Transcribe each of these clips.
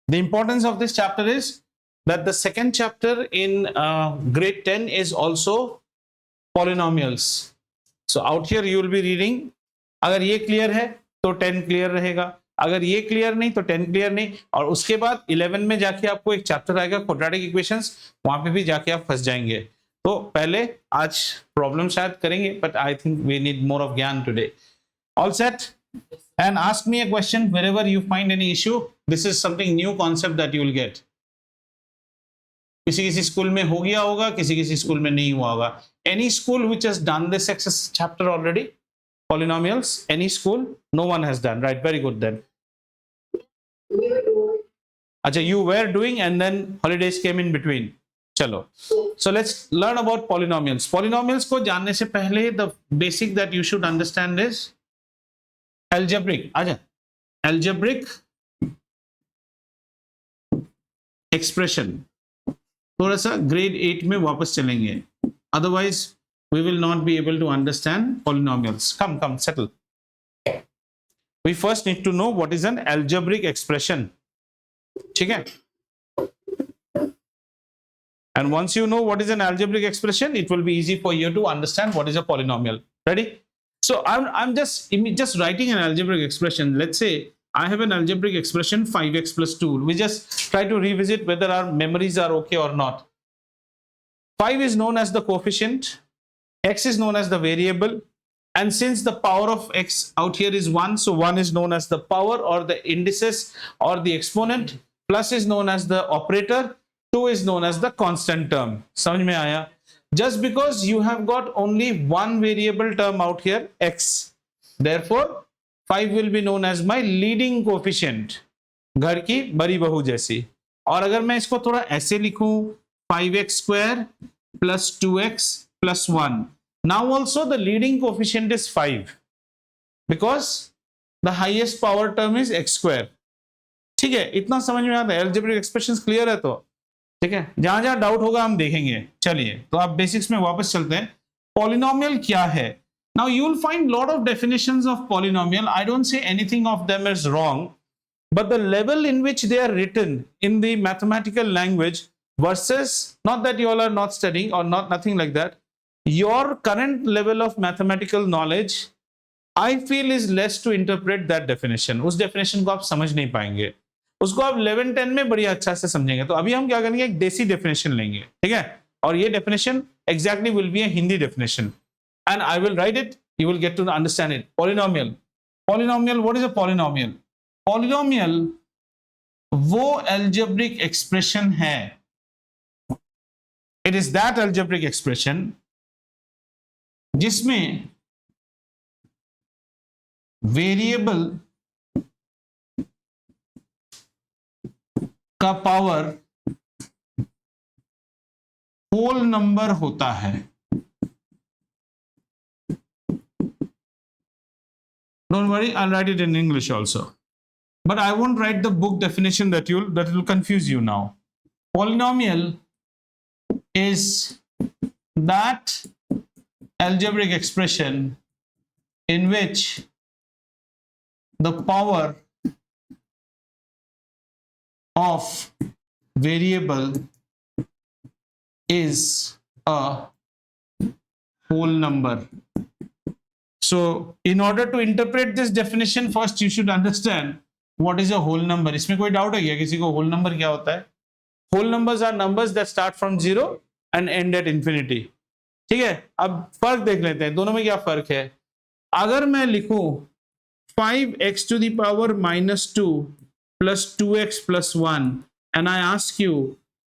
The importance of this chapter is that the second chapter in grade 10 is also polynomials. So out here you will be reading, अगर ये clear है तो 10 clear रहेगा, अगर ये clear नहीं तो 10 क्लियर नहीं, और उसके बाद 11 में जाके आपको एक चैप्टर आएगा क्वाड्रेटिक इक्वेशंस, वहां पे भी जाके आप फंस जाएंगे। तो पहले आज प्रॉब्लम शायद करेंगे, but I think we need more of ज्ञान today. All set? And ask me a question wherever you find any issue. This is something new concept that you will get. किसी स्कूल में हो गया होगा, किसी school में नहीं हुआ होगा। Any school which has done this exercise chapter already? Polynomials? Any school? No one has done, right? Very good then. अच्छा, you were doing and then holidays came in between. चलो, so let's learn about polynomials. Polynomials को जानने से पहले the basic that you should understand is algebraic. आजा, algebraic expression. थोड़ा सा grade 8 में वापस चलेंगे, otherwise we will not be able to understand polynomials. Come, settle. We first need to know what is an algebraic expression. ठीक है? And once you know what is an algebraic expression, it will be easy for you to understand what is a polynomial. Ready? So I'm just writing an algebraic expression. Let's say I have an algebraic expression 5x plus 2. We just try to revisit whether our memories are okay or not. 5 is known as the coefficient, x is known as the variable, and since the power of x out here is 1, so 1 is known as the power or the indices or the exponent, plus is known as the operator, 2 is known as the constant term. समझ में आया? Just because you have got only one variable term out here, x, therefore 5 will be known as my leading coefficient, घर की बड़ी बहू जैसी। और अगर मैं इसको थोड़ा ऐसे लिखूं, 5x square plus 2x plus 1, now also the leading coefficient is 5 because the highest power term is x square. ठीक है, इतना समझ में आता है? algebraic expressions clear है? तो ठीक है, जहां जहां डाउट होगा हम देखेंगे। चलिए, तो आप बेसिक्स में वापस चलते हैं। पॉलिनोमियल क्या है? Now you will find lot of definitions of polynomial. I don't say anything of them is wrong, but the level in which they are written in the mathematical language versus, not that you all are not studying or nothing like that, your current level of mathematical knowledge, I feel is less to interpret that definition. उस definition को आप समझ नहीं पाएंगे, उसको आप 11-10 में बड़ी अच्छा से समझेंगे। तो अभी हम क्या करेंगे, एक देसी डेफिनेशन लेंगे, ठीक है? और ये definition exactly will be A Hindi definition, and I will write it, you will get to understand it. Polynomial. What is a polynomial? Polynomial वो algebraic expression है, it is that algebraic expression जिसमें variable का power whole number होता है। Don't worry, I'll write it in English also, but I won't write the book definition that will confuse you now. Polynomial is that algebraic expression in which the power of variable is a whole number. So in order to interpret this definition, first you should understand what is a whole number. इसमें कोई doubt है क्या किसी को? whole number क्या होता है? Whole numbers are numbers that start from 0 and end at infinity. ठीक है, अब फर्क देख लेते हैं दोनों में क्या फर्क है। अगर मैं लिखूं 5x to the power minus 2 plus 2x plus 1 and I ask you,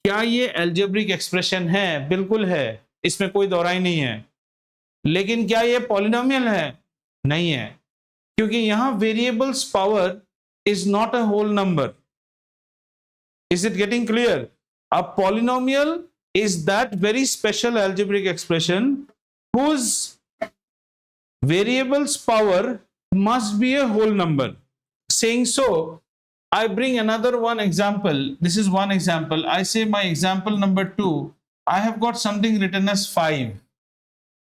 क्या ये algebraic expression है? बिल्कुल है, इसमें कोई दोहराई नहीं है। लेकिन क्या ये पॉलिनोमियल है? नहीं है, क्योंकि यहां variables power is not a whole number. Is it getting clear? A polynomial is that very special algebraic expression whose variables power must be a whole number. Saying so, I bring another one example. This is one example. I say my example number 2, I have got something written as 5.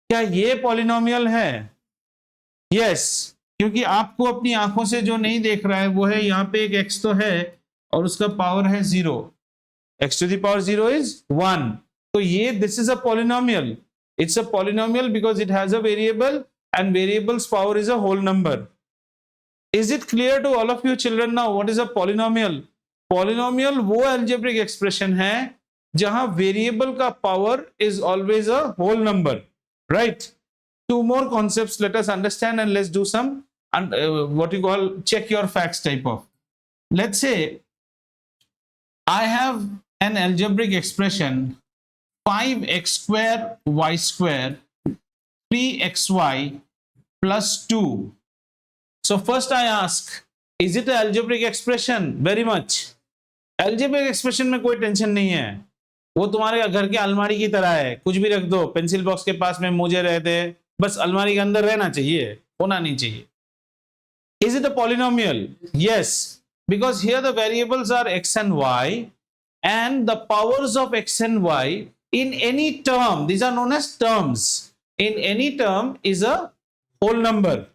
क्या ये polynomial है? Yes, क्योंकि आपको अपनी आंखों से जो नहीं देख रहा है वो है यहाँ पे एक x तो है और उसका पावर है 0, x to the power 0 is 1. तो ये this is a polynomial. It's a polynomial because it has a variable and variable's power is a whole number. Is it clear to all of you children now what is a polynomial? Polynomial वो algebraic expression है जहां variable का power is always a whole number, right? Two more concepts let us understand and let's do some what you call check your facts type of. Let's say I have an algebraic expression 5x square y square 3xy plus 2. So first I ask, is it an algebraic expression? Very much. Algebraic expression में कोई tension नहीं है, वो तुम्हारे घर के अलमारी की तरह है, कुछ भी रख दो, पेंसिल बॉक्स के पास में मुझे रहते, बस अलमारी के अंदर रहना चाहिए, होना नहीं चाहिए. Is it a polynomial? Yes, because here the variables are x and y and the powers of x and y in any term, these are known as terms, in any term is a whole number.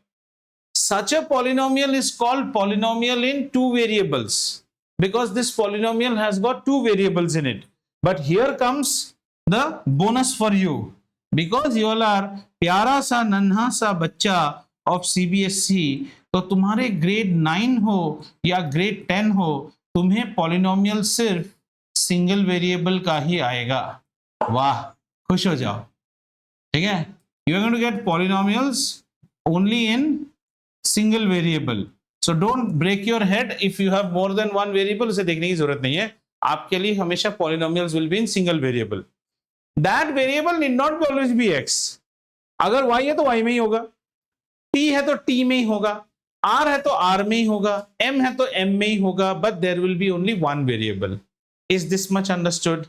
Such a polynomial is called polynomial in two variables because this polynomial has got two variables in it. But here comes the bonus for you because you all are प्यारा सा नन्हा सा बच्चा of CBSE, तो तुम्हारे grade 9 हो या grade 10 हो, तुम्हें पॉलिनोमियल सिर्फ सिंगल वेरिएबल का ही आएगा. वाह, खुश हो जाओ, ठीक है. You are going to get polynomials only in single variable. So don't break your head if you have more than one variable, उसे देखने की जरूरत नहीं है. आपके लिए हमेशा polynomials will be in single variable. That variable need not be always be x. अगर y है तो y में ही होगा, t है तो t में ही होगा, r है तो r में ही होगा, m है तो m में ही होगा, but there will be only one variable. Is this much understood?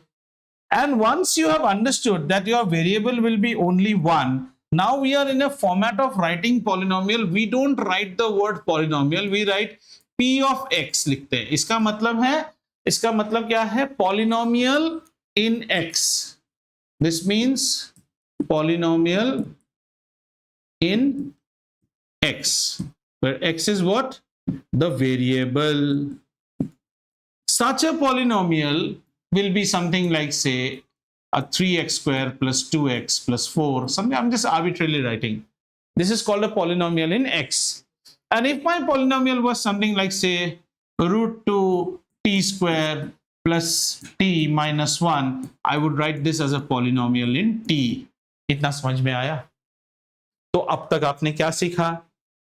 And once you have understood that your variable will be only one, now we are in a format of writing polynomial. We don't write the word polynomial, we write p of x लिखते हैं. इसका मतलब क्या है? Polynomial in x. This means polynomial in x, where x is what? The variable. Such a polynomial will be something like, say, a 3x square plus 2x plus 4, something. I'm just arbitrarily writing. This is called a polynomial in x. And if my polynomial was something like, say, root 2 t square plus t minus 1, I would write this as a polynomial in t. इतना समझ में आया? तो अब तक आपने क्या सीखा?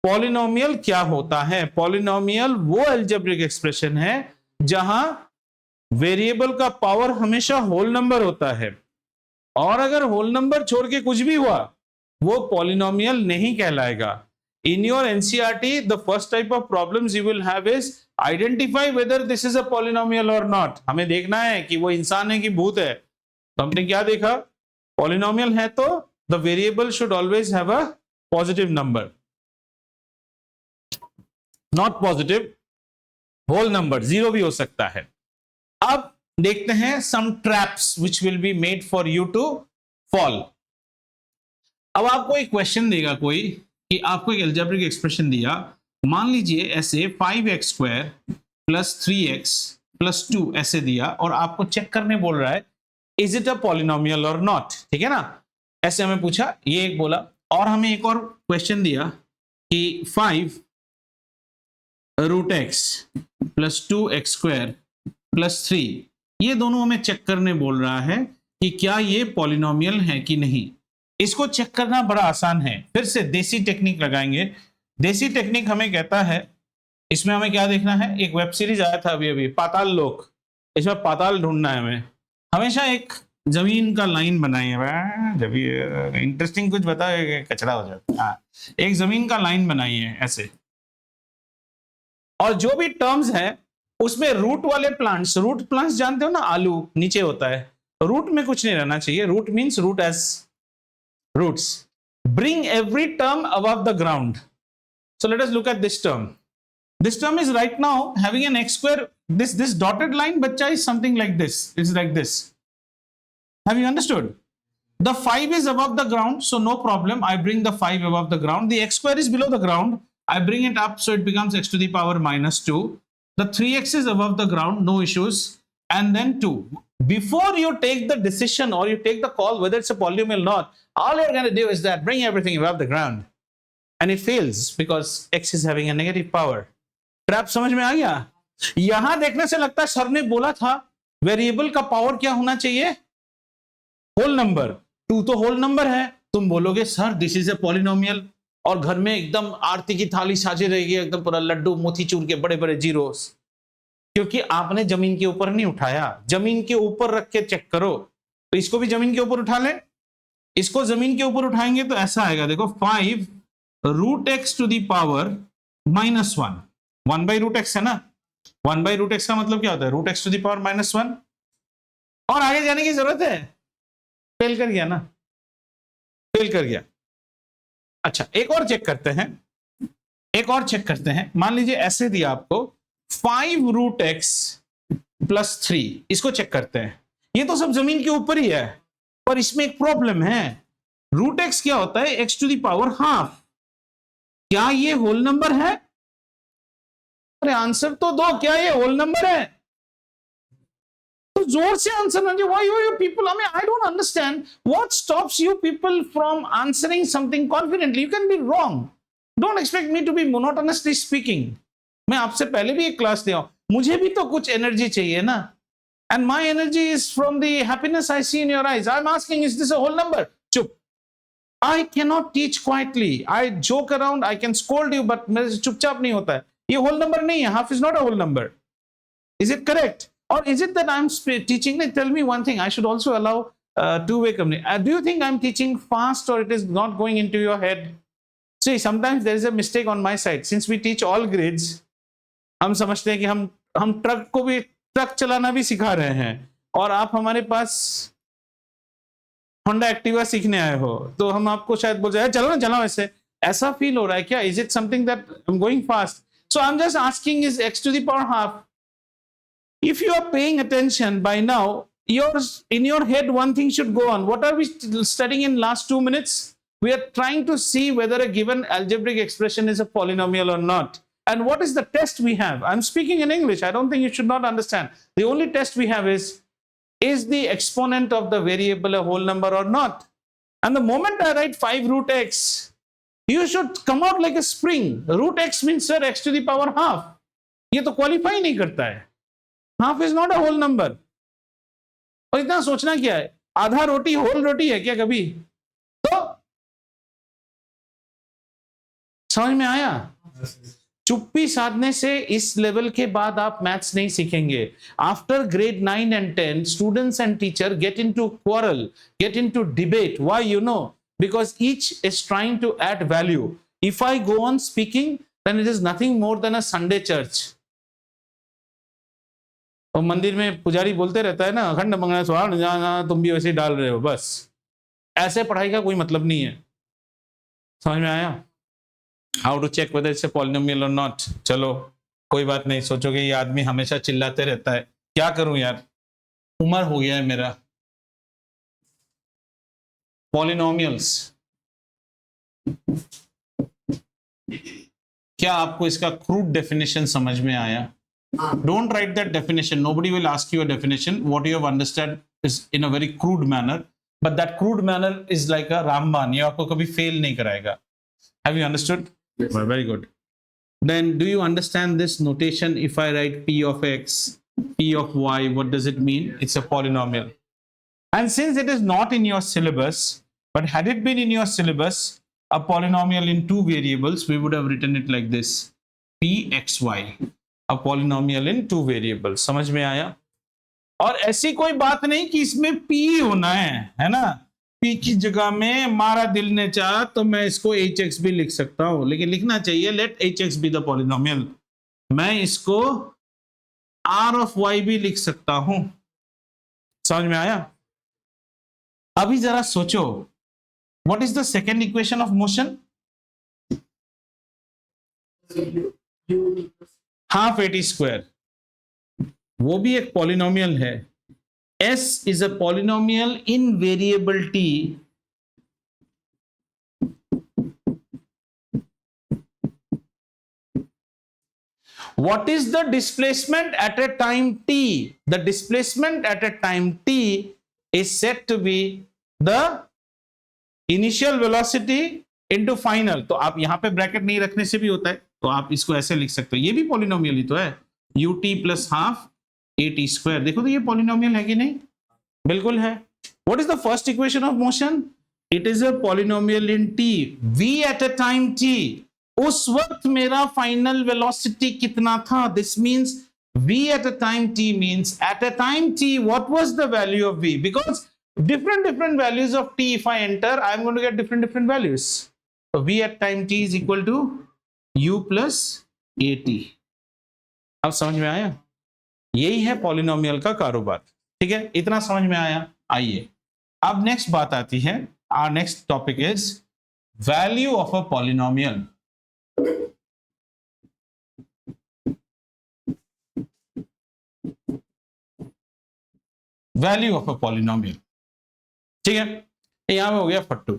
पॉलिनोमियल क्या होता है? पॉलिनोमियल वो अलजेब्रिक एक्सप्रेशन है जहां वेरिएबल का पावर हमेशा होल नंबर होता है, और अगर होल नंबर छोड़ के कुछ भी हुआ वो पॉलिनोमियल नहीं कहलाएगा. In your NCERT, the first type of problems you will have is identify whether this is a polynomial or not. हमें देखना है कि वो इंसान है कि भूत है. तो हमने क्या देखा? पॉलिनोमियल है तो the variable should always have a positive number, not positive whole number, zero भी हो सकता है. अब देखते हैं some traps which will be made for you to fall. अब आपको एक क्वेश्चन देगा कोई कि आपको एक अलजेब्रिक एक्सप्रेशन दिया, मान लीजिए ऐसे 5x square plus 3x plus 2 ऐसे दिया, और आपको चेक करने बोल रहा है इज इट अ पॉलिनोमियल और नॉट. ठीक है ना? ऐसे हमें पूछा, ये एक बोला, और हमें एक और क्वेश्चन दिया कि 5 root x plus 2x square plus 3, ये दोनों हमें चेक करने बोल रहा है कि क्या ये पॉलिनोमियल है कि नहीं. इसको चेक करना बड़ा आसान है. फिर से देसी टेक्निक लगाएंगे. देसी टेक्निक हमें कहता है, इसमें हमें क्या देखना है, एक वेब सीरीज आया था अभी अभी, पाताल लोक. इसमें पाताल ढूंढना है हमें. हमेशा एक जमीन का लाइन बनाई है, जब ये इंटरेस्टिंग कुछ बताए कचरा हो जाता है. एक जमीन का लाइन बनाई है ऐसे, और जो भी टर्म्स है उसमें रूट वाले प्लांट्स, रूट प्लांट्स जानते हो ना, आलू नीचे होता है, रूट में कुछ नहीं रहना चाहिए. Root means root as roots. Bring every term above the ground. So let us look at this term. This term is right now having an x square. This dotted line, bacha, is something like this. It's like this. Have you understood? The 5 is above the ground, so no problem. I bring the 5 above the ground. The x square is below the ground. I bring it up, so it becomes x to the power minus 2. the 3x is above the ground, no issues. And then 2. Before you take the decision or you take the call whether it's a polynomial or not, all you're going to do is that bring everything above the ground. And it fails because x is having a negative power. Trap समझ में आ गया? यहां देखने से लगता है sir ने बोला था वेरिएबल का पावर क्या होना चाहिए? Whole number. 2 तो होल नंबर है. तुम बोलोगे sir this is a polynomial, और घर में एकदम आरती की थाली साजे रहेगी, एकदम पूरा लड्डू मोतीचूर के बड़े बड़े जीरोस, क्योंकि आपने जमीन के ऊपर नहीं उठाया. जमीन के ऊपर रख के चेक करो. तो इसको भी जमीन के ऊपर उठा ले. इसको जमीन के ऊपर उठाएंगे तो ऐसा आएगा, देखो 5 root x to the power -1. 1 by root x है ना. 1 बाई रूट एक्स का मतलब क्या होता है? Root x to the power -1. और आगे जाने की जरूरत है? फेल कर गया ना, फेल कर गया. अच्छा, एक और चेक करते हैं, एक और चेक करते हैं. मान लीजिए ऐसे दिया आपको 5 रूट एक्स प्लस 3. इसको चेक करते हैं. ये तो सब जमीन के ऊपर ही है, पर इसमें एक प्रॉब्लम है. रूट एक्स क्या होता है? X to the power half. क्या ये होल नंबर है? अरे आंसर तो दो, क्या ये होल नंबर है? तो जोर से आंसर ना. Why you people? I mean, I don't understand what stops you people from answering something confidently. You can be wrong. Don't expect me to be monotonously speaking. मैं आपसे पहले भी एक क्लास दिया हूं, मुझे भी तो कुछ एनर्जी चाहिए ना. And my energy is from the happiness I see in your eyes. I'm asking, is this a whole number? चुप. I cannot teach quietly. I joke around. I can scold you, but मेरे से चुपचाप नहीं होता है. ये whole number नहीं है. Half is not a whole number. Is it correct? Or is it that I'm teaching? Tell me one thing. I should also allow two-way communication. Do you think I'm teaching fast or it is not going into your head? See, sometimes there is a mistake on my side. Since we teach all grades, हम समझते हैं कि हम truck को भी truck चलाना भी सिखा रहे हैं, और आप हमारे पास होंडा एक्टिवा सीखने आए हो, तो हम आपको शायद बोल जाए चलो ना, चलो. ऐसा फील हो रहा है क्या? Is it something that I'm going fast? So I'm just asking, is x to the power half? If you are paying attention by now, in your head one thing should go on. What are we studying in last 2 minutes? We are trying to see whether a given algebraic expression is a polynomial or not. And what is the test we have? I'm speaking in English. I don't think you should not understand. The only test we have is the exponent of the variable a whole number or not? And the moment I write 5 root x, you should come out like a spring. Root x means, sir, x to the power half. ये तो qualify नहीं करता है. Half is not a whole number. और इतना सोचना क्या है? आधा रोटी होल रोटी है क्या कभी? तो समझ में आया? चुप्पी साधने से इस लेवल के बाद आप मैथ्स नहीं सीखेंगे. After grade 9 and 10, students and teacher get into quarrel, get into debate. Why? You know, because each is trying to add value. If I go on speaking, then it is nothing more than a Sunday church. और मंदिर में पुजारी बोलते रहता है ना, अखंड मंगल स्वाहा जाना, तुम भी वैसे डाल रहे हो. बस ऐसे पढ़ाई का कोई मतलब नहीं है. समझ में आया? How to check whether it's a polynomial और नॉट. चलो कोई बात नहीं. सोचोगे ये आदमी हमेशा चिल्लाते रहता है, क्या करूं यार, उम्र हो गया है मेरा. पॉलिनोमियल्स, क्या आपको इसका क्रूड डेफिनेशन समझ में आया? Don't write that definition. Nobody will ask you a definition. What you have understood is in a very crude manner, but that crude manner is like a Ramban. ये आपको कभी fail नहीं कराएगा. Have you understood? Yes. Well, very good. Then do you understand this notation? If I write p of x, p of y, what does it mean? It's a polynomial. And since it is not in your syllabus, but had it been in your syllabus, a polynomial in 2 variables, we would have written it like this: pxy, a polynomial in 2 variables. समझ में आया? और ऐसी कोई बात नहीं कि इसमें p होना है ना? p की जगह में हमारा दिल ने चाहा तो मैं इसको hx भी लिख सकता हूं, लेकिन लिखना चाहिए let hx be the polynomial. मैं इसको r of y भी लिख सकता हूं. समझ में आया? अभी जरा सोचो, what is the second equation of motion? Half eighty square, वो भी एक पॉलिनोमियल है. S is a polynomial in variable t what is the displacement at a time t? The displacement at a time t is said to be the initial velocity into final. तो आप यहां पे bracket नहीं रखने से भी होता है, तो आप इसको ऐसे लिख सकते हो, ये भी पॉलिनोमियल ही तो है, ut plus half at square. देखो तो ये पॉलिनोमियल है कि नहीं? बिल्कुल है। What is the first equation of motion? It is a polynomial in t, v at a time t। उस वक्त मेरा फाइनल वेलोसिटी कितना था? This means v at a time t means at a time t what was the value of v, because different values of t if I enter I am going to get different values. So v at time t is equal to u plus at। अब समझ में आया? यही है polynomial का कारोबार। ठीक है, इतना समझ में आया? आइए अब नेक्स्ट बात आती है, our next topic is value of a polynomial। Value of a polynomial. ठीक है, यहां पे हो गया फट्टू।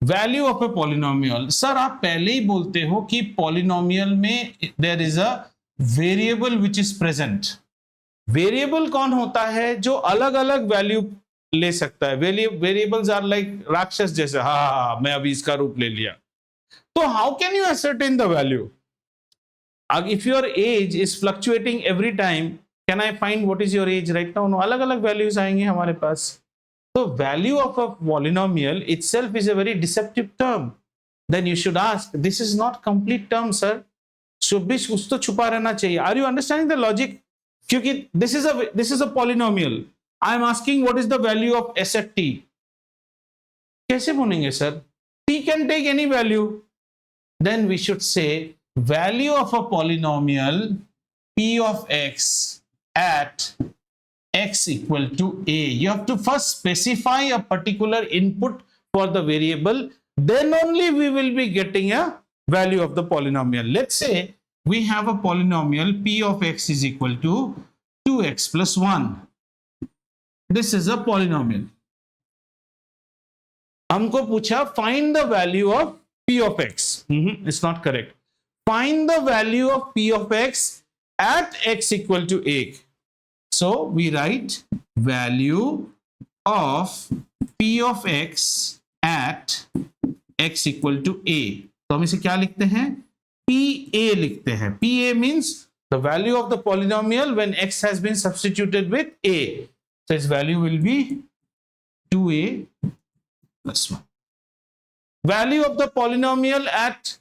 Value of a polynomial, sir आप पहले ही बोलते हो कि पॉलिनोमियल में there is a variable which is present. Variable कौन होता है? जो अलग अलग वैल्यू ले सकता है। वेरिएबल्स आर लाइक राक्षस जैसे, हाँ मैं अभी इसका रूप ले लिया। तो how can you ascertain the value? If your age is fluctuating every time, can I find what is your age right now? अलग अलग वैल्यूज आएंगे हमारे पास। तो value of a polynomial itself is a very deceptive term. Then you should ask, this is not complete term sir, so बीच कुछ तो छुपा रहना चाहिए। Are you understanding the logic? क्योंकि this is a polynomial, I am asking what is the value of S at T. कैसे बोलेंगे sir? T can take any value. Then we should say value of a polynomial p of x at x equal to a. You have to first specify a particular input for the variable, then only we will be getting a value of the polynomial. Let's say we have a polynomial p of x is equal to 2x plus 1. This is a polynomial. हमको पूछा find the value of p of x. It's not correct. Find the value of p of x at x equal to a. So we write value of p of x at x equal to a. तो हम इसे क्या लिखते हैं? pa लिखते हैं। pa means the value of the polynomial when x has been substituted with a. So its value will be 2a plus 1. Value of the polynomial at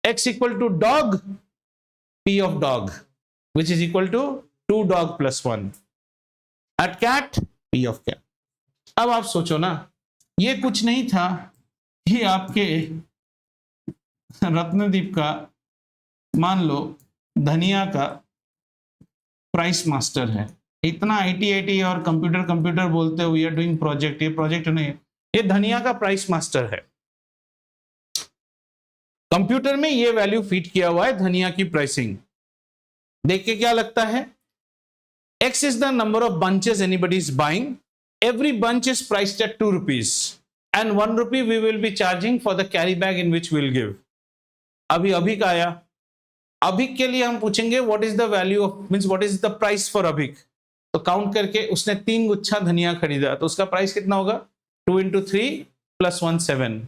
x equal to dog, p of dog, which is equal to 2 dog plus 1. At cat, p of cat. अब आप सोचो ना, ये कुछ नहीं था, ये आपके रत्नदीप का, मान लो धनिया का प्राइस मास्टर है। इतना आईटी और कंप्यूटर बोलते हो, वी आर डूइंग प्रोजेक्ट। ये प्रोजेक्ट नहीं है, ये धनिया का प्राइस मास्टर है। कंप्यूटर में ये वैल्यू फीड किया हुआ है धनिया की प्राइसिंग। देख के क्या लगता है? X is the number of bunches anybody is buying. Every bunch is priced at 2 rupees. And 1 rupee we will be charging for the carry bag in which we will give. अभी का आया। अभिक के लिए हम पूछेंगे what is the value of, means what is the price for अभिक। तो count करके उसने 3 गुच्छा धनिया खरीदा, तो उसका प्राइस कितना होगा? 2 into 3 plus 1 7।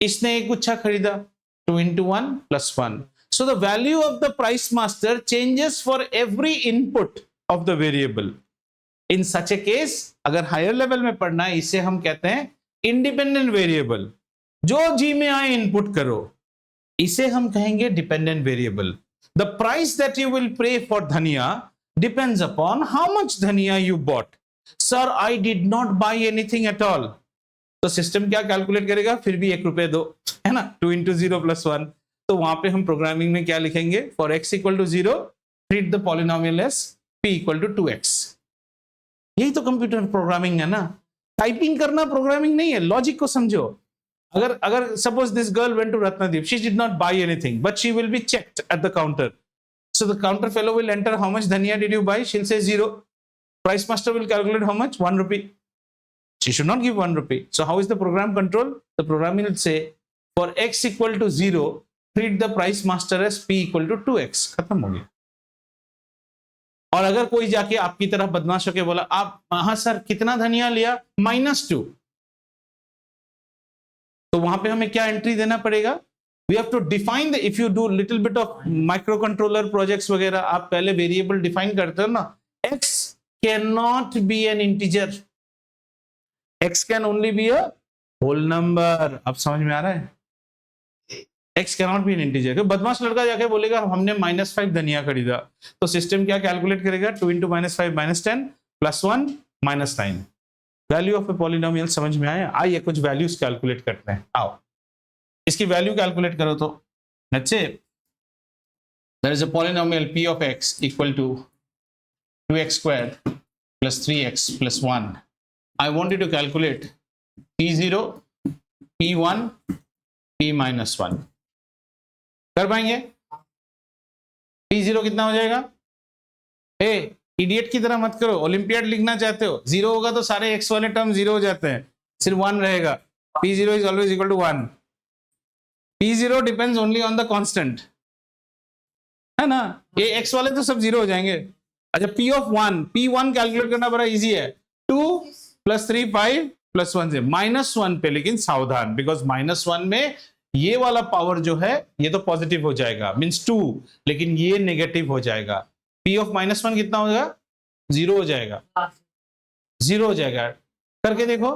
इसने एक गुच्छा खरीदा, 2 into 1 plus 1। So the value of the price master changes for every input of the variable. In such a case, अगर हायर लेवल में पढ़ना है, इसे हम कहते हैं इंडिपेंडेंट वेरिएबल। जो जी में आए इनपुट करो, इसे हम कहेंगे dependent variable. The price that you will pay for dhaniya depends upon how much dhaniya you bought. Sir I did not buy anything at all, तो सिस्टम क्या कैलकुलेट करेगा? फिर भी 1 रुपए दो, है ना? 2 into 0 plus 1। तो वहां पे हम प्रोग्रामिंग में क्या लिखेंगे? For x equal to 0 treat the polynomial as p equal to 2x। यही तो कंप्यूटर प्रोग्रामिंग है ना। टाइपिंग करना प्रोग्रामिंग नहीं है, लॉजिक को समझो। अगर suppose this girl went to Ratnadeep, she did not buy anything but she will be checked at the counter. So the counter fellow will enter how much dhaniya did you buy, she will say 0। Price master will calculate how much, 1 rupee। She should not give 1 rupee. So how is the program control? The program will say for x equal to 0 treat the price master as p equal to 2x। खत्म हो गया। और अगर कोई जाके आपकी तरफ बदमाश होके बोला आप हाँ सर कितना धनिया लिया, -2, तो वहां पे हमें क्या एंट्री देना पड़ेगा? We have to define the, if you do little bit of microcontroller projects वगैरह, आप पहले वेरिएबल डिफाइन करते हो ना, x can not be an integer, x can only be a whole number. अब समझ में आ रहा है? x cannot be an integer. क्योंकि बदमाश लड़का जाके बोलेगा हमने -5 धनिया खरीदा, तो सिस्टम क्या कैलकुलेट करेगा? 2 × -5 -10 +1 -9। वैल्यू ऑफ ए पॉलिनोमियल समझ में आया? आइए कुछ वैल्यूज कैलकुलेट करते हैं। आओ इसकी वैल्यू कैलकुलेट करो। तो let's say there is a polynomial p of x equal to 2x² + 3x + 1। I want you to calculate p0, p1, p-1। कर पाएंगे? p0 कितना हो जाएगा? इडियट की तरह मत करो, ओलंपियाड लिखना चाहते हो, 0 होगा तो सारे x वाले टर्म 0 हो जाते हैं, सिर्फ 1 रहेगा। p0 is always equal to 1। p0 depends only on the constant, है ना? ये x वाले तो सब 0 हो जाएंगे। अच्छा p1 कैलकुलेट करना बड़ा इजी है, 2 + 3 5 + 1 से -1 पे, लेकिन सावधान, बिकॉज -1 में ये वाला पावर जो है ये तो पॉजिटिव हो जाएगा, मींस 2, लेकिन ये नेगेटिव हो जाएगा। p of -1 कितना हो जाएगा? 0 हो जाएगा, 0 हो जाएगा। करके देखो,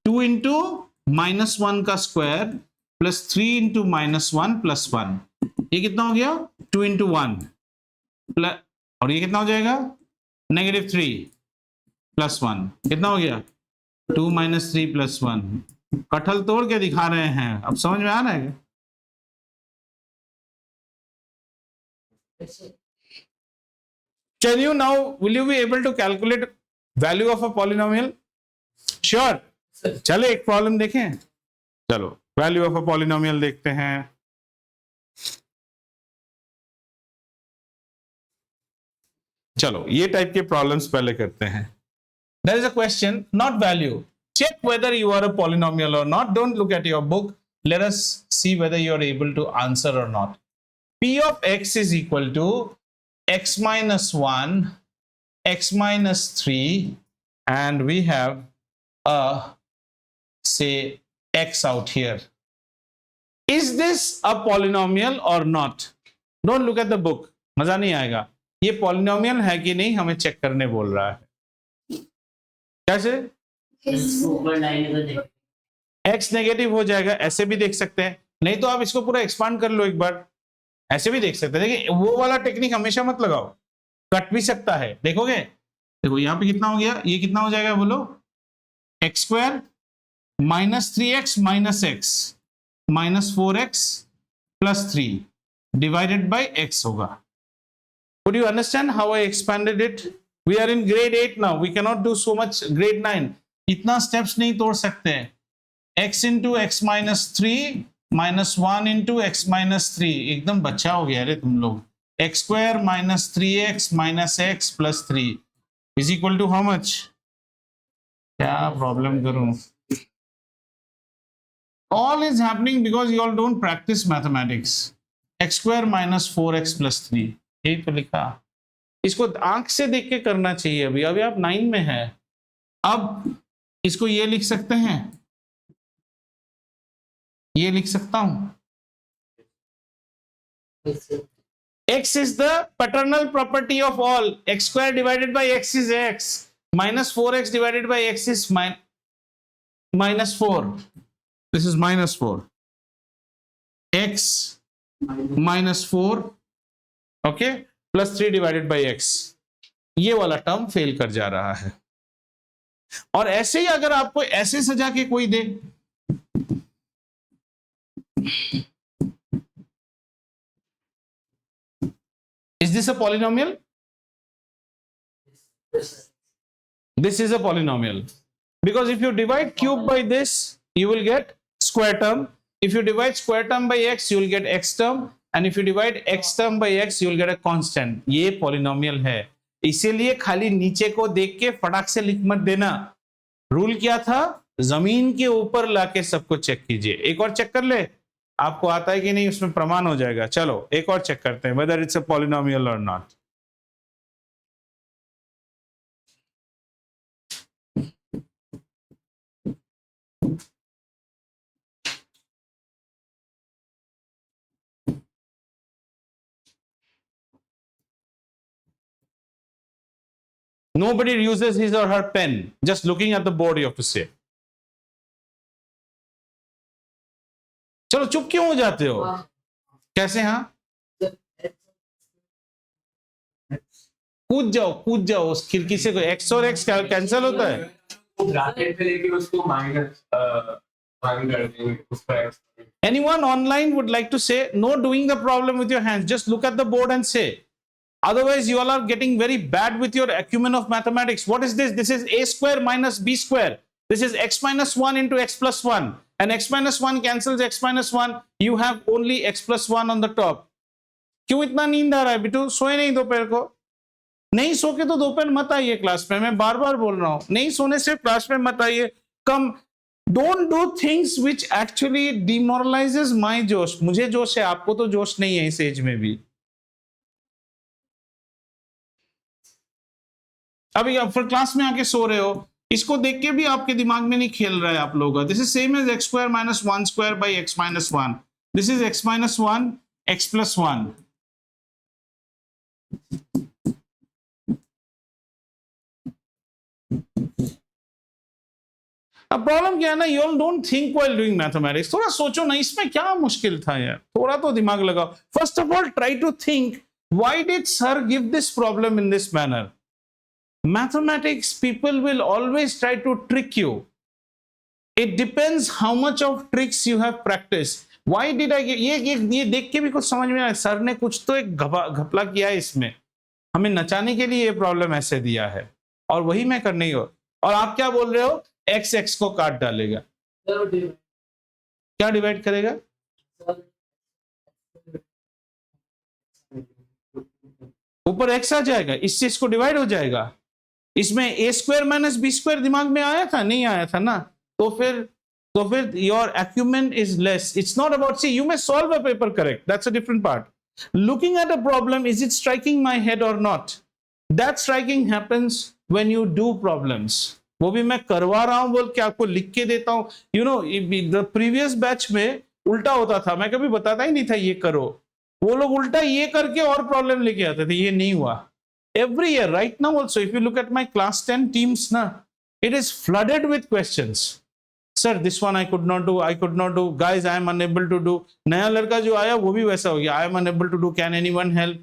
2 × -1 का स्क्वायर + 3 × -1 + 1, ये कितना हो गया? 2 × 1 प्लस, और ये कितना हो जाएगा? -3 + 1, कितना हो गया? 2 - 3 + 1। कटहल तोड़ के दिखा रहे हैं, अब समझ में आ रहा है? Can you now, will you be able to calculate value of a polynomial? Sure. चलो एक प्रॉब्लम देखें। चलो वैल्यू ऑफ अ पॉलिनोमियल देखते हैं। चलो ये टाइप के प्रॉब्लम्स पहले करते हैं। There is a question, not value. Check whether you are a polynomial or not. Don't look at your book. Let us see whether you are able to answer or not. P of x is equal to x - 1, x - 3, and we have a, say, x out here. Is this a polynomial or not? Don't look at the book. मजा नहीं आएगा। ये polynomial है कि नहीं हमें check करने बोल रहा है। कैसे? x नेगेटिव हो जाएगा, ऐसे भी देख सकते हैं, नहीं तो आप इसको पूरा एक्सपांड कर लो एक बार, ऐसे भी देख सकते हैं। देखिए वो वाला टेक्निक हमेशा मत लगाओ, कट भी सकता है। देखोगे, देखो यहाँ पे कितना हो गया, ये कितना हो जाएगा बोलो? x² -3x - x -4x + 3 divided by x होगा। Could you understand how I expanded it? We are in grade 8 now. We cannot do so much grade 9. इतना steps नहीं तोड़ सकते हैं। x × x - 3 -1 × x - 3, एकदम बच्चा हो गया रे तुम लोग। x² -3x - x + 3 is equal to how much? क्या प्रॉब्लम करूं? All is happening because you all don't practice mathematics. x² - 4x + 3, यही तो लिखा। इसको आंख से देख के करना चाहिए। अभी अभी आप 9 में है। अब इसको ये लिख सकते हैं, ये लिख सकता हूं, x is the paternal property of all. x² divided by x is x, -4x divided by x is -4. This is -4. x -4, okay, +3 divided by x. ये वाला टर्म फेल कर जा रहा है। और ऐसे ही अगर आपको ऐसे सजा के कोई दे, is this a polynomial? This is a polynomial, because if you divide cube by this you will get square term. If you divide square term by x you will get x term, and if you divide x term by x you will get a constant. ये polynomial है, इसीलिए खाली नीचे को देख के फटाक से लिख मत देना। रूल क्या था? जमीन के ऊपर लाके सबको चेक कीजिए। एक और चेक कर ले, आपको आता है कि नहीं उसमें प्रमाण हो जाएगा। चलो एक और चेक करते हैं whether it's a polynomial or not. Nobody uses his or her pen. Just looking at the board, you have to say. चलो चुप क्यों हो जाते हो? कैसे? हाँ, कूद जाओ उस खिड़की से। कोई एक्स और एक्स कैंसिल होता है? ब्रैकेट पे लेके उसको माइनस कर देंगे उसका x. Anyone online would like to say no doing the problem with your hands? Just look at the board and say. Otherwise, you all are getting very bad with your acumen of mathematics. What is this? This is a square minus b square. This is x minus 1 into x plus 1. And x minus 1 cancels x minus 1. You have only x plus 1 on the top. क्यों इतना नींद आ रहा है बिटू? सोए नहीं दोपहर को? नहीं सो के तो दोपहर मत आइए क्लास में। मैं बार बार बोल रहा हूं, नहीं सोने से क्लास में मत आइए। Come, don't do things which actually demoralises my josh. मुझे जोश है, आपको तो जोश नहीं है इस एज में भी। अभी आप फिर क्लास में आके सो रहे हो, इसको देख के भी आपके दिमाग में नहीं खेल रहा है आप लोगों का। This is same as x square minus 1 square by x minus 1। This is x minus 1 x plus 1। अब प्रॉब्लम क्या है ना, you all don't think while doing mathematics. थोड़ा सोचो ना, इसमें क्या मुश्किल था यार, थोड़ा तो दिमाग लगाओ। First of all try to think why did sir give this problem in this manner. Mathematics people will always try to trick you. It depends how much of tricks you have practiced. Why did I get ये देख के भी कुछ समझ में आया, sir ने कुछ तो एक घपला किया है इसमें, हमें नचाने के लिए ये प्रॉब्लम ऐसे दिया है और वही मैं करनी हो। और आप क्या बोल रहे हो? एक्स एक्स को काट डालेगा। क्या डिवाइड करेगा? ऊपर एक्स आ जाएगा, इससे इसको डिवाइड हो जाएगा। इसमें ए स्क्वायर माइनस बी स्क्वायर दिमाग में आया था? नहीं आया था ना। तो फिर your acumen is less. It's not about, see, you may solve a paper correct, that's a different part. Looking at a problem, is it striking my head or not? That striking happens when you do problems. वो भी मैं करवा रहा हूं बोल के आपको लिख के देता हूं। You know, the previous batch में उल्टा होता था, मैं कभी बताता ही नहीं था ये करो। वो लोग उल्टा ये करके और प्रॉब्लम लेके आते थे, ये नहीं हुआ। Every year, right now also, if you look at my class 10 teams, na, it is flooded with questions. Sir, this one I could not do, I could not do. Guys, I am unable to do. नया लड़का जो आया वो भी वैसा हो गया, I am unable to do. Can anyone help?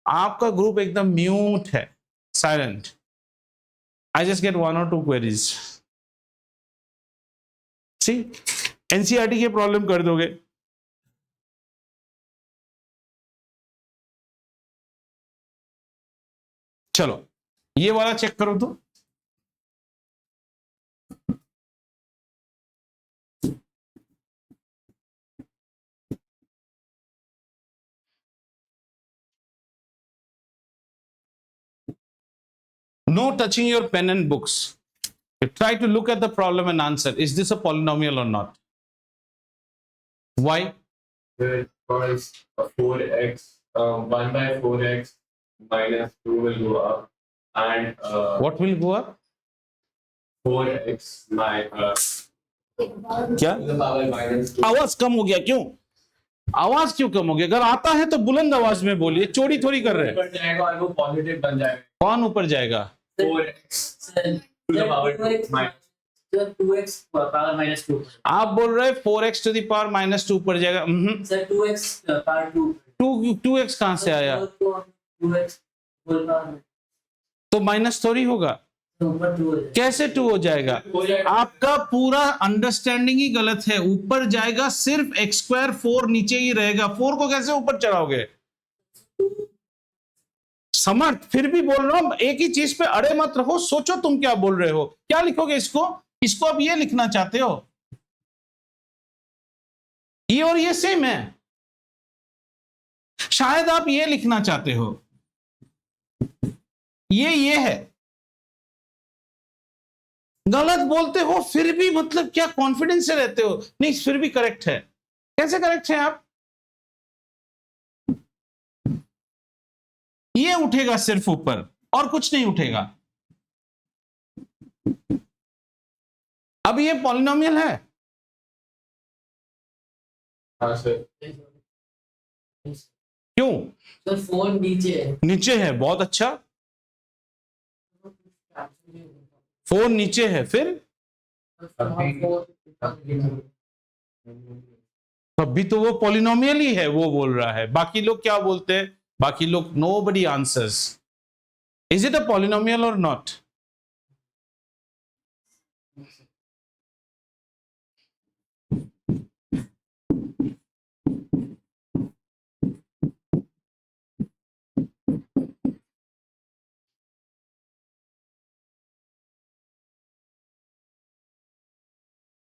आपका ग्रुप एकदम म्यूट है, silent. I just get 1 or 2 queries. See, NCERT के प्रॉब्लम कर दोगे। चलो ये वाला चेक करो तो। No touching your pen and books. Try to look at the problem and answer. Is this a polynomial or not? Why? Because 4x, 1 by 4x minus 2 will go up, and What will go up? 4x क्या? the power minus 2. आवाज कम हो गया क्यों? आवाज क्यों कम हो गया? अगर आता है तो बुलंद आवाज में बोलिए, चोरी थोड़ी कर रहे हैं। ऊपर जाएगा और वो पॉजिटिव बन जाएगा। कौन ऊपर जाएगा? 4x to the power 2x power minus 2. आप बोल रहे हैं 4x to the power minus 2 ऊपर जाएगा। Sir 2x power 2. 2x कहां से आया? 2x whole power. तो माइनस थोड़ी होगा। कैसे 2 हो जाएगा? आपका पूरा अंडरस्टैंडिंग ही गलत है। ऊपर जाएगा सिर्फ एक्स स्क्वायर, 4 नीचे ही रहेगा। 4 को कैसे ऊपर चढ़ाओगे? समर्थ, फिर भी बोल रहा हूं, एक ही चीज पे अड़े मत रहो, सोचो तुम क्या बोल रहे हो। क्या लिखोगे इसको? इसको आप ये लिखना चाहते हो? ये और ये सेम है, शायद आप ये लिखना चाहते हो, ये है। गलत बोलते हो फिर भी, मतलब क्या कॉन्फिडेंस से रहते हो? नहीं, फिर भी करेक्ट है। कैसे करेक्ट है आप? ये उठेगा सिर्फ ऊपर और कुछ नहीं उठेगा। अब ये पॉलिनोमियल है। हाँ सर। क्यों? तो 4 नीचे है। नीचे है, बहुत अच्छा। 4 नीचे है, फिर अभी तो वो पॉलिनोमियल ही है, वो बोल रहा है। बाकी लोग क्या बोलते हैं? बाकी लोग nobody answers. Is it a polynomial or not?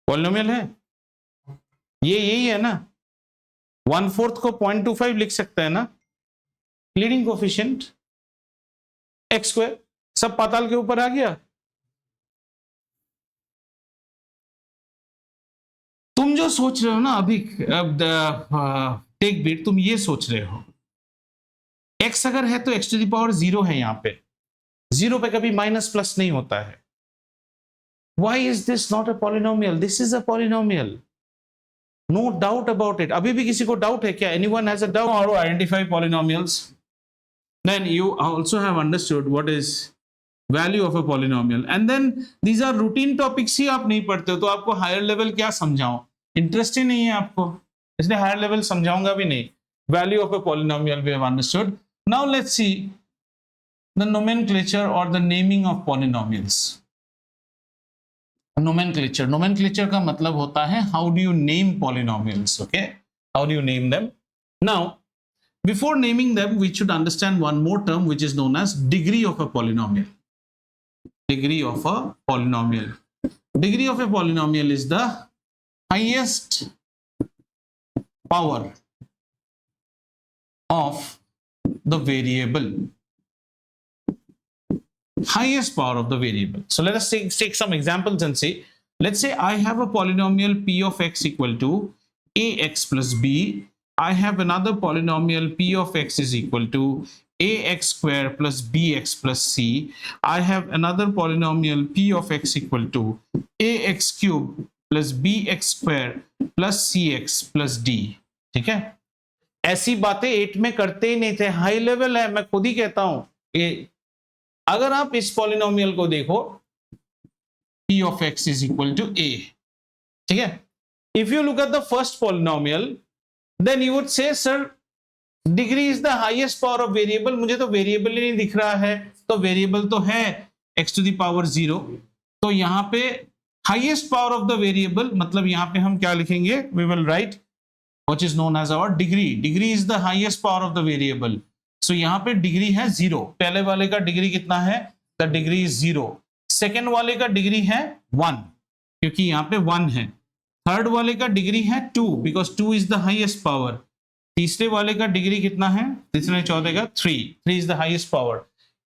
Polynomial है ये, यही है ना। 1/4 को 0.25 लिख सकते हैं ना। लीडिंग कोफिशिएंट एक्स स्क्वायर, सब पाताल के ऊपर आ गया। तुम जो सोच रहे हो ना अभी, टेक बीट, तुम ये सोच रहे हो x अगर है तो x टू द पावर 0 है। यहां पे 0 पे कभी माइनस प्लस नहीं होता है। Why is this not a polynomial? This is a polynomial. No doubt about it. अभी भी किसी को डाउट है क्या? Anyone has a doubt? How to identify polynomials? Then you also have understood what is value of a polynomial. And then these are routine topics ही आप नहीं पढ़ते हो, तो आपको हायर लेवल क्या समझाऊं? इंटरेस्ट ही नहीं है आपको, इसलिए हायर लेवल समझाऊंगा भी नहीं। Value of a polynomial we have understood. Now let's see the nomenclature or the naming of polynomials. Nomenclature का मतलब होता है how do you name polynomials, okay? How do you name them? Now, before naming them, we should understand one more term which is known as degree of a polynomial. Degree of a polynomial. Degree of a polynomial is the highest power of the variable. Highest power of the variable. So let us take some examples and see. Let's say I have a polynomial p of x equal to ax plus b. I have another polynomial p of x is equal to ax square plus bx plus c. I have another polynomial p of x equal to ax cube plus bx square plus cx plus d. ठीक है, ऐसी बातें 8 में करते ही नहीं थे, high level है, मैं खुद ही कहता हूं। ये अगर आप इस पॉलिनोमियल को देखो, p of x is equal to a, ठीक है। If you look at the first polynomial, then you would say, sir, degree is the highest power of variable. मुझे तो वेरिएबल ही नहीं दिख रहा है, तो वेरिएबल तो है x to the power 0, तो यहां पे highest power of the variable मतलब यहां पे हम क्या लिखेंगे? We will write what is known as our degree. Degree is the highest power of the variable. So यहाँ पे डिग्री है 0। पहले वाले का डिग्री कितना है? The degree is 0। सेकेंड वाले का डिग्री है 1, क्योंकि यहाँ पे 1 है। थर्ड वाले का डिग्री है 2, because 2 is the highest power. तीसरे वाले का डिग्री कितना है? तीसरे चौथे का 3 is the highest power.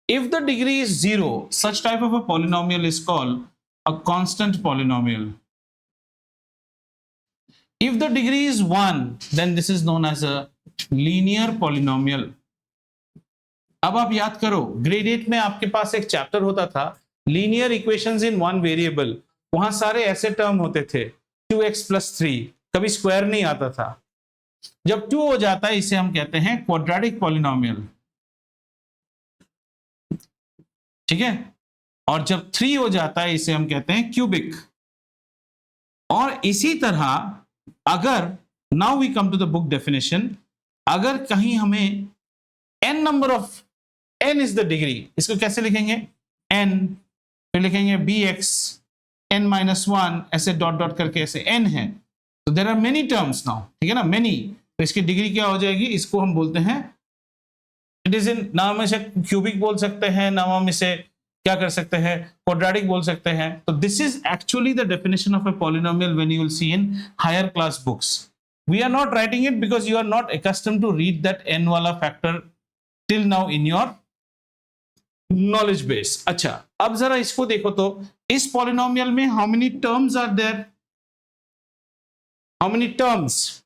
If the degree is 0, such type of a polynomial is called a constant polynomial. If the degree is 1, then this is known as a linear polynomial. अब आप याद करो, grade 8 में आपके पास एक chapter होता था linear equations in one variable. वहां सारे ऐसे टर्म होते थे 2x plus 3, कभी स्क्वायर नहीं आता था। जब 2 हो जाता है इसे हम कहते हैं क्वाड्रेटिक पॉलिनोमियल, ठीक है। और जब 3 हो जाता है इसे हम कहते हैं क्यूबिक। और इसी तरह अगर now we come to the book definition, अगर कहीं हमें n number of n is the degree, इसको कैसे लिखेंगे? n, फिर लिखेंगे bx n minus 1, ऐसे डॉट डॉट करके ऐसे n है, तो there are many terms now, ठीक है ना, मेनी। तो इसकी डिग्री क्या हो जाएगी? इसको हम बोलते हैं, इट इज इन, ना हम इसे क्यूबिक बोल सकते हैं, ना हम इसे क्या कर सकते हैं, क्वाड्रेटिक बोल सकते हैं। तो this is actually the definition of a polynomial when you will see in higher class books. We are not writing it because you are not accustomed to read that n वाला factor till now in your knowledge base. अच्छा, अब जरा इसको देखो तो इस polynomial में how many terms are there? How many terms?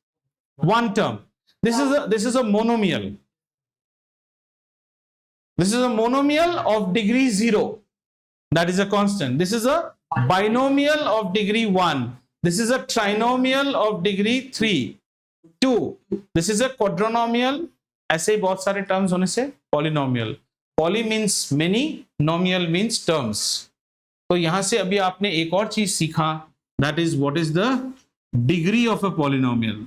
1 term. This is a monomial. This is a monomial of degree 0. That is a constant. This is a binomial of degree 1. This is a trinomial of degree 3, 2. This is a quadrinomial. ऐसे ही बहुत सारे terms होने से polynomial. Poly means many, nomial means terms. तो यहां से अभी आपने एक और चीज सीखा, that is what is the degree of a polynomial.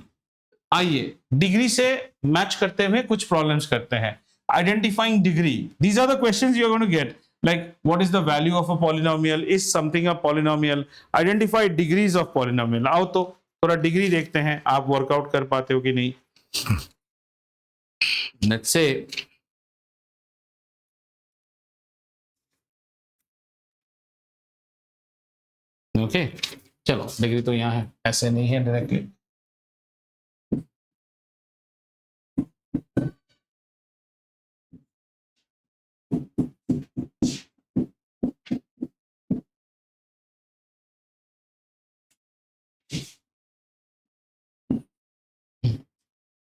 आइए डिग्री से मैच करते हुए कुछ प्रॉब्लम्स करते हैं। Identifying degree, these are the questions you are going to get, like what is the value of a polynomial, is something a polynomial, identify degrees of polynomial। आओ तो थोड़ा डिग्री देखते हैं, आप वर्कआउट कर पाते हो कि नहीं। लेट्स से ओके, चलो डिग्री तो यहाँ है, ऐसे नहीं है डायरेक्टली।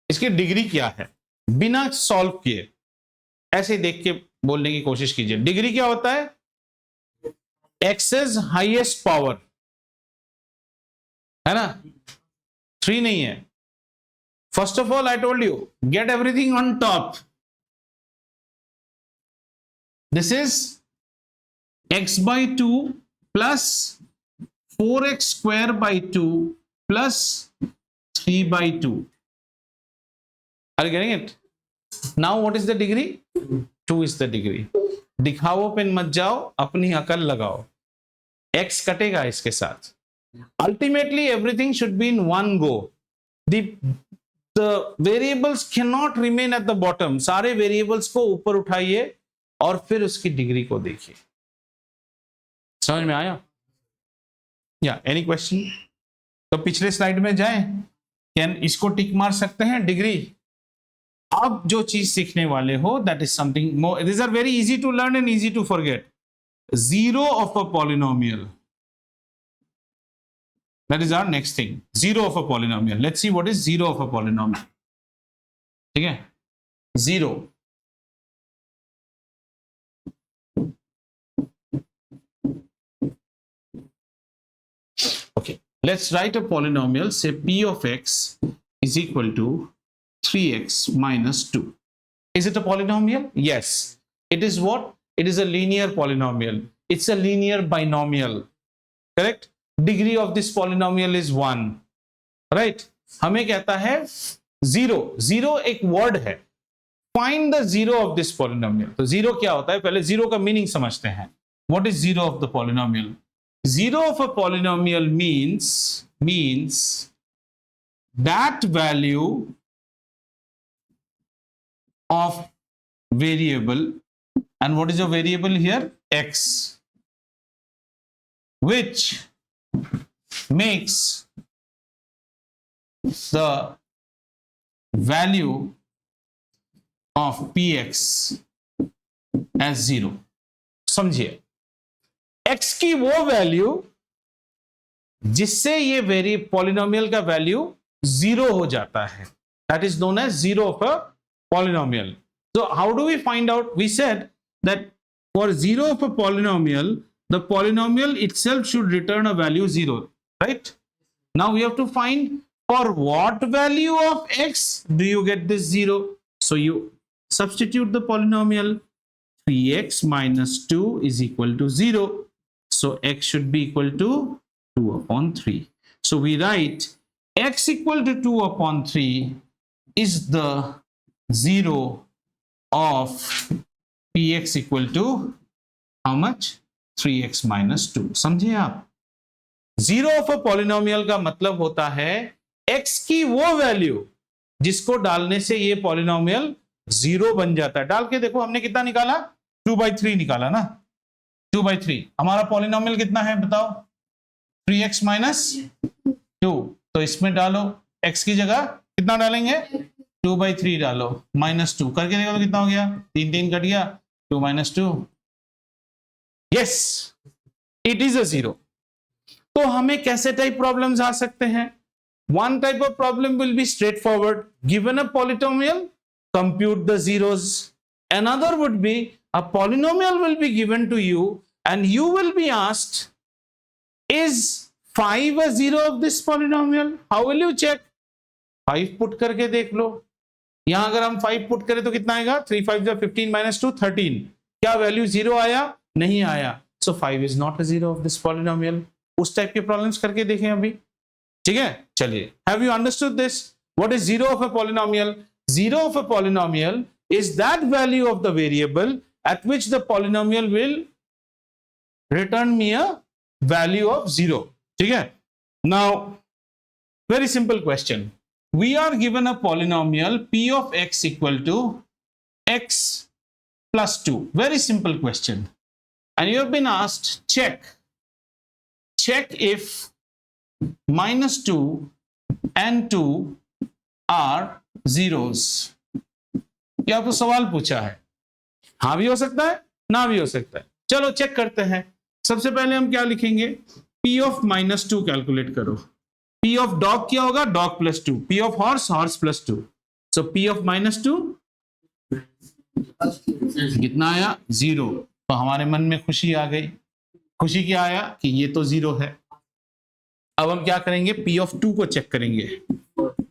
इसकी डिग्री क्या है, बिना सॉल्व किए ऐसे देख के बोलने की कोशिश कीजिए। डिग्री क्या होता है, एक्स इज हाईएस्ट पावर, है ना, 3 नहीं है। First of all I told you, get everything on top. This is x by 2 plus 4x square by 2 plus 3 by 2. Are you getting it? Now what is the degree? 2 is the degree. दिखाओ pen मत जाओ, अपनी अकल लगाओ। x कटेगा इसके साथ। Ultimately everything should be in one go. The variables cannot remain at the bottom. सारे variables को ऊपर उठाइए और फिर उसकी डिग्री को देखिए। समझ में आया? या एनी क्वेश्चन? तो पिछले स्लाइड में जाएं, कैन इसको टिक मार सकते हैं डिग्री। अब जो चीज सीखने वाले हो, that is something more, these are very easy to learn and easy to forget. Zero of a polynomial, that is our next thing. Zero of a polynomial, let's see what is zero of a polynomial. ठीक है, zero. Okay, let's write a polynomial, say p of x is equal to 3x minus 2. Is it a polynomial? Yes. It is what? It is a linear polynomial. It's a linear binomial. Correct? Degree of this polynomial is 1. Right? हमें कहता है zero. Zero एक word है. Find the zero of this polynomial. तो zero क्या होता है? पहले zero का meaning समझते हैं. What is zero of the polynomial? Zero of a polynomial means that value of variable, and what is a variable here? X, which makes the value of px as 0. समझिए, x की वो value जिससे ये polynomial का value 0 हो जाता है, that is known as zero of a polynomial. So how do we find out? We said that for zero of a polynomial, the polynomial itself should return a value 0, right? Now we have to find for what value of x do you get this 0? So you substitute the polynomial. 3x minus 2 is equal to 0. So x should be equal to 2 upon 3. So we write x equal to 2 upon 3 is the 0 of px equal to how much? 3x minus 2. समझे आप? Zero of a polynomial का मतलब होता है x की वो value जिसको डालने से ये पॉलिनोमियल 0 बन जाता है। डाल के देखो, हमने कितना निकाला? 2/3 निकाला ना। 2/3 हमारा पॉलिनोमियल कितना है बताओ? 3x minus 2। तो इसमें डालो, x की जगह कितना डालेंगे? 2/3 डालो, -2 करके देखो तो कितना हो गया? 3 कट गया, 2 - 2। Yes, it is a 0। तो हमें कैसे टाइप प्रॉब्लम्स आ सकते हैं? One type of problem will be straight forward, given a polynomial, compute the zeros. Another would be a polynomial will be given to you and you will be asked, is 5 a 0 of this polynomial? How will you check? 5 put करके देख लो, यहां अगर हम 5 put करें तो कितना आएगा, 3 5 15 minus 2 13। क्या वैल्यू 0 आया? नहीं आया। सो 5 is not a zero of this polynomial. उस टाइप के प्रॉब्लम्स करके देखें अभी, ठीक है। चलिए, have you understood this? What is zero of a polynomial? Zero of a polynomial is that value of the variable at which the polynomial will return me a value of 0. ठीक है। Now, very simple question. We are given a polynomial p of x equal to x plus 2. Very simple question. And you have been asked, check if minus 2 and 2 are zeros. ये आपको सवाल पूछा है, हाँ भी हो सकता है, ना भी हो सकता है। चलो चेक करते हैं। सबसे पहले हम क्या लिखेंगे, p ऑफ माइनस 2 कैलकुलेट करो। p ऑफ डॉग क्या होगा, dog plus 2, p of horse horse plus 2। So p of minus 2 कितना आया, 0। तो हमारे मन में खुशी आ गई। खुशी क्या आया कि ये तो 0 है। अब हम क्या करेंगे, p ऑफ 2 को चेक करेंगे।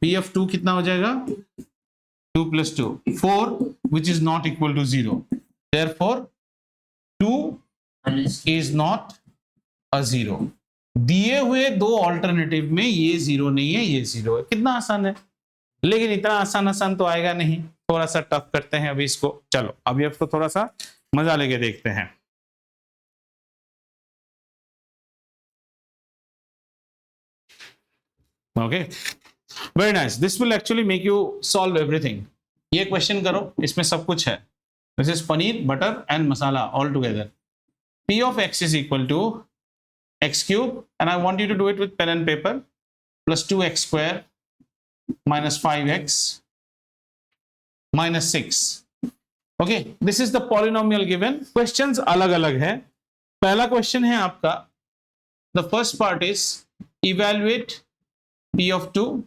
p ऑफ 2 कितना हो जाएगा, 2 plus 2 4, which is not equal to 0. Therefore 2 is not a 0. दिए हुए दो ऑल्टरनेटिव में ये 0 नहीं है, ये 0 है। कितना आसान है, लेकिन इतना आसान तो आएगा नहीं, थोड़ा सा टफ करते हैं अभी इसको। चलो अभी आपको थोड़ा सा मजा लेके देखते हैं। Okay, very nice. This will actually make you solve everything. ये क्वेश्चन करो, इसमें सब कुछ है। This is paneer butter and masala all together. p of x is equal to x cube, and I want you to do it with pen and paper, plus 2x square minus 5x minus 6. Okay, this is the polynomial given. Questions अलग अलग है। पहला question है आपका, the first part is evaluate p of 2,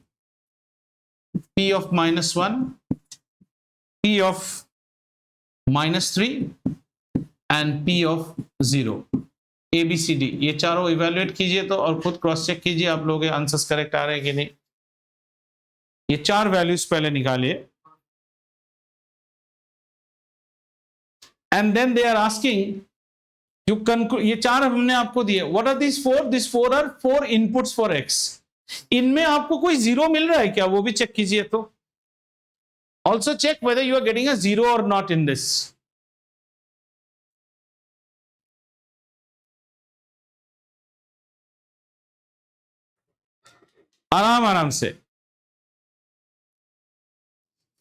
p of minus 1, p of minus 3 and p of 0. A B C D, ये चारों evaluate कीजिए तो, और खुद क्रॉस चेक कीजिए आप लोग के आंसर्स करेक्ट आ रहे हैं कि नहीं। ये चार वैल्यूज पहले निकालिए, and then they are asking you conclude. ये चार हमने आपको दिए। What are this four? This four are 4 inputs for x. इनमें आपको कोई जीरो मिल रहा है क्या, वो भी चेक कीजिए। तो also check whether you are getting a zero or not in this. आराम आराम से,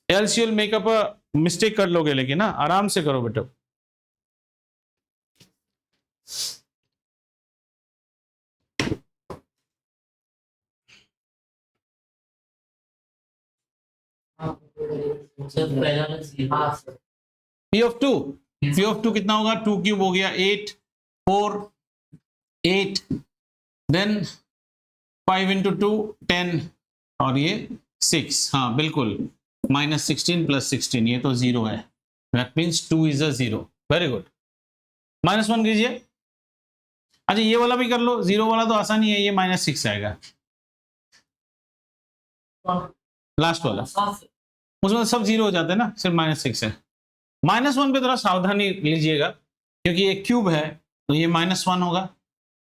else you will make up a mistake कर लोगे, लेकिन ना आराम से करो बेटा। पी ऑफ टू कितना होगा, 2 क्यूब हो गया 8, 4 8, देन 5 इंटू 2 10, और ये 6। हाँ बिल्कुल, माइनस 16 प्लस 16, ये तो 0 है। That means 2 is a 0। Very good. Minus 1 कीजिए। अच्छा ये वाला भी कर लो, 0 वाला तो आसानी है, ये माइनस 6 आएगा। लास्ट वाला, उसमें सब 0 हो जाते हैं ना, सिर्फ माइनस 6 है। माइनस 1 पे थोड़ा सावधानी लीजिएगा, क्योंकि ये क्यूब है, तो ये माइनस 1 होगा,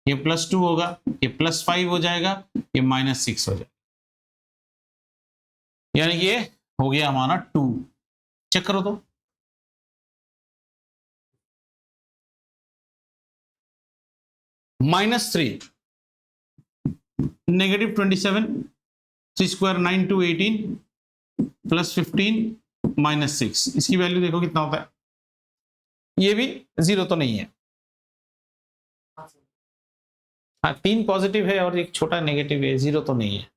ये प्लस 2 होगा, ये प्लस 5 हो जाएगा, ये माइनस 6 हो जाएगा। यानी ये हो गया हमारा 2। चेक करो तो, -3 नेगेटिव 27, 3 स्क्वायर 9 2 18 प्लस 15 माइनस 6, इसकी वैल्यू देखो कितना होता है। ये भी 0 तो नहीं है। हाँ 3 पॉजिटिव है और एक छोटा नेगेटिव है, 0 तो नहीं है।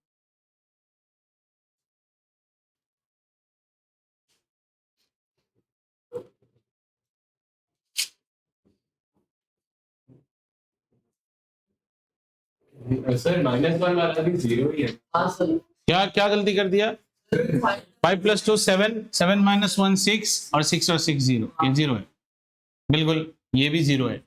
सर -1 वाला भी 0 ही है। हाँ सर। क्या क्या गलती कर दिया, 5 प्लस 2 7, 7 माइनस 1 6, और 6 और 6 0, ये 0 है। बिल्कुल, ये भी 0 है।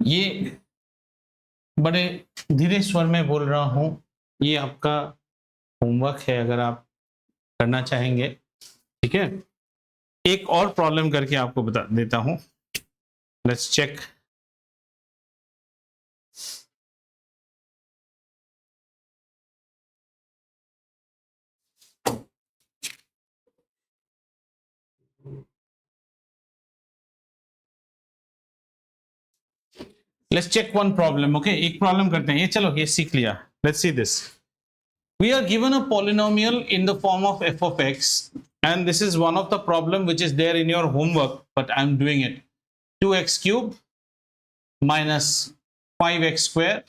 ये बड़े धीरे स्वर में बोल रहा हूं, ये आपका होमवर्क है अगर आप करना चाहेंगे, ठीक है। एक और प्रॉब्लम करके आपको बता देता हूं, let's check. Let's check one problem, okay? एक प्रॉब्लम करते हैं, ये चलो ये सीख लिया। Let's see this. We are given a polynomial in the form of f of x, and this is one of the problem which is there in your homework, but I'm doing it. 2x cube minus 5x square,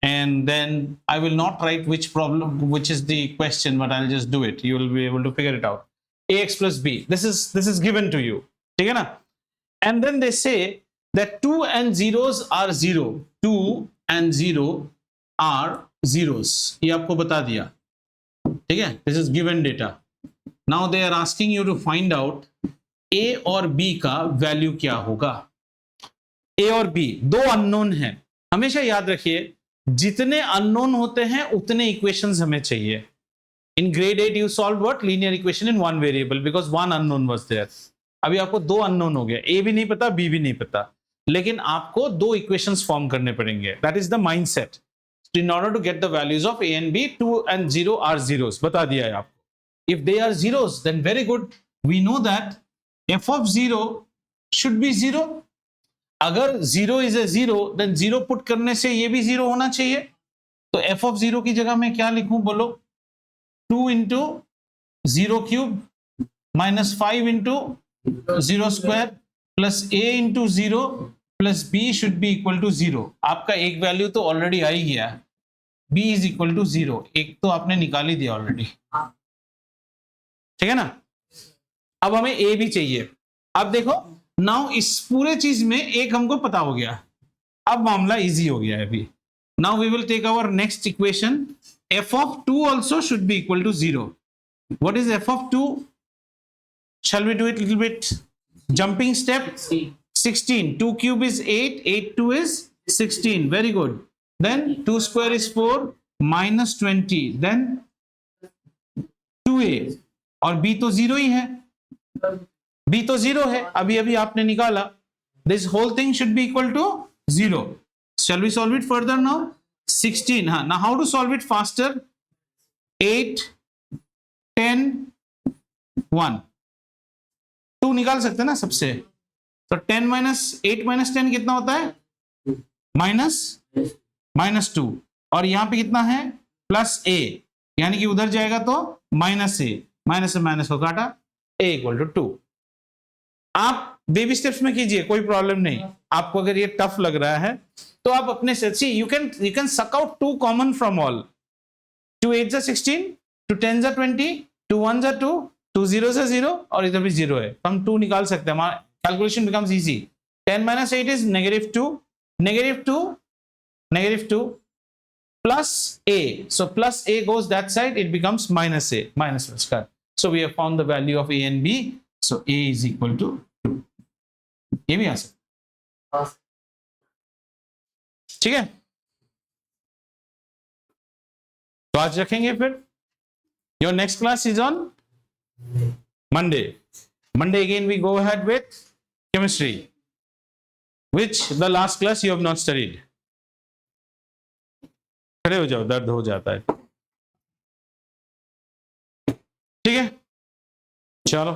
and then I will not write which problem, which is the question, but I'll just do it. You will be able to figure it out. Ax plus b. This is given to you, ठीक है ना? And then they say that 2 and zeros are 0. 2 and 0 are zeros. ये आपको बता दिया, ठीक है? This is given data. Now they are asking you to find out A और B का वैल्यू क्या होगा। A और B दो अननोन हैं। हमेशा याद रखिए, जितने अननोन होते हैं उतने इक्वेशंस हमें चाहिए। In grade 8 you solved what? Linear equation in one variable because one unknown was there. अभी आपको दो अननोन हो गया, A भी नहीं पता, B भी नहीं पता, लेकिन आपको दो इक्वेशंस फॉर्म करने पड़ेंगे। That is the mindset. In order to get the values of a and b, 2 and 0 are zeros, बता दिया है आपको। If they are zeros then very good, we know that f of 0 should be 0। अगर 0 is a 0 then 0 put करने से ये भी 0 होना चाहिए। तो एफ ऑफ 0 की जगह मैं क्या लिखूं बोलो? 2 into 0 cube minus 5 into 0 square plus a into 0 plus b should be equal to 0। आपका एक वैल्यू तो ऑलरेडी आ ही गया, b इज इक्वल टू 0। एक तो आपने निकाल ही दिया ऑलरेडी, ठीक है ना? अब हमें a भी चाहिए। अब देखो, नाउ इस पूरे चीज में एक हमको पता हो गया, अब मामला इजी हो गया है अभी। Now we will take our next equation, f of 2 also should be equal to 0. What is f of 2? Shall we do it a little bit jumping step? 16. 2 cube is 8, 8 2 is 16. Very good. Then 2 square is 4 minus 20. Then 2a, और b तो 0 ही है, b तो 0 है, अभी अभी आपने निकाला। This whole thing should be equal to 0. Shall we solve it further now? 16. हाँ, now how to solve it faster? 8 10 1, 2 निकाल सकते हैं ना सबसे। तो 10 माइनस 8 माइनस 10 कितना होता है? माइनस 2, और यहां पे कितना है? प्लस a, यानी कि उधर जाएगा तो माइनस a, माइनस से माइनस को काटा, a इक्वल टू 2। आप बेबी स्टेप्स में कीजिए, कोई प्रॉब्लम नहीं। आपको अगर ये टफ लग रहा है तो आप अपने से see you can suck out 2 common from all. 2 8 16, 2 10 20, 2 1 2, 2 0 0, और इधर भी 0 है, तो हम 2 निकाल सकते हैं। हमारा calculation becomes easy. 10 minus 8 is -2, -2 plus a, so plus a goes that side, it becomes minus a, minus a square. So we have found the value of a and b, so a is equal to 2. ये भी आ सकता, ठीक है? तो आज रखेंगे फिर। Your next class is on Monday. Monday again we go ahead with chemistry, which the last class you have not studied. खड़े हो जाओ, दर्द हो जाता है, ठीक है? चलो।